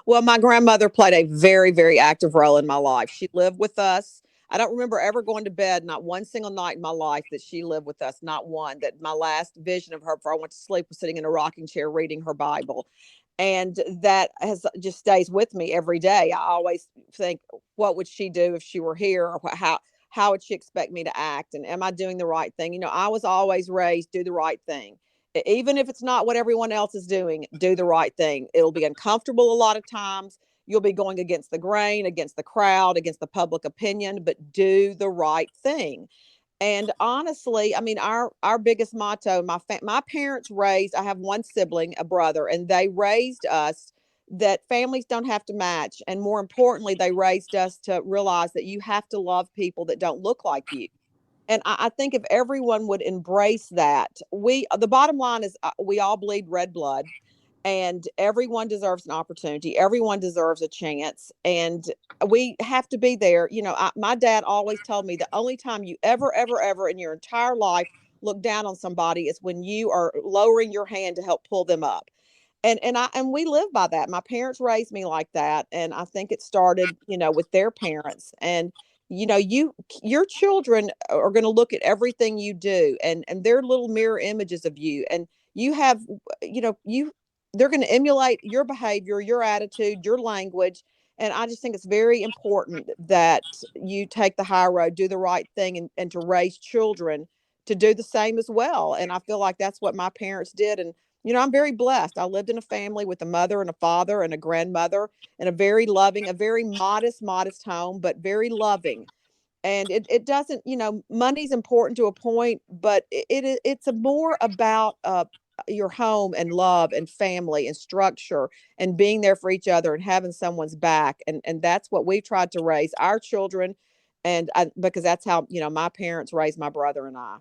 Well, my grandmother played a very, very active role in my life. She lived with us. I don't remember ever going to bed, not one single night in my life that she lived with us, not one. That my last vision of her before I went to sleep was sitting in a rocking chair reading her Bible. And that has just stays with me every day. I always think, what would she do if she were here? Or how would she expect me to act? And am I doing the right thing? I was always raised, do the right thing. Even if it's not what everyone else is doing, do the right thing. It'll be uncomfortable a lot of times. You'll be going against the grain, against the crowd, against the public opinion, but do the right thing. And honestly, I mean, our biggest motto, my parents raised, I have one sibling, a brother, and they raised us that families don't have to match. And more importantly, they raised us to realize that you have to love people that don't look like you. And I think if everyone would embrace that, the bottom line is, we all bleed red blood, and everyone deserves an opportunity. Everyone deserves a chance, and we have to be there. My dad always told me the only time you ever in your entire life look down on somebody is when you are lowering your hand to help pull them up. And we live by that. My parents raised me like that, and I think it started, with their parents. And your children are going to look at everything you do, and they're little mirror images of you. And you have, you they're going to emulate your behavior, your attitude, your language. And I just think it's very important that you take the high road, do the right thing, and to raise children to do the same as well. And I feel like that's what my parents did. And I'm very blessed. I lived in a family with a mother and a father and a grandmother, and a very loving, a very modest home, but very loving. And it doesn't, money's important to a point, but it's more about your home and love and family and structure and being there for each other and having someone's back. And that's what we tried to raise our children. And because that's how, my parents raised my brother and I.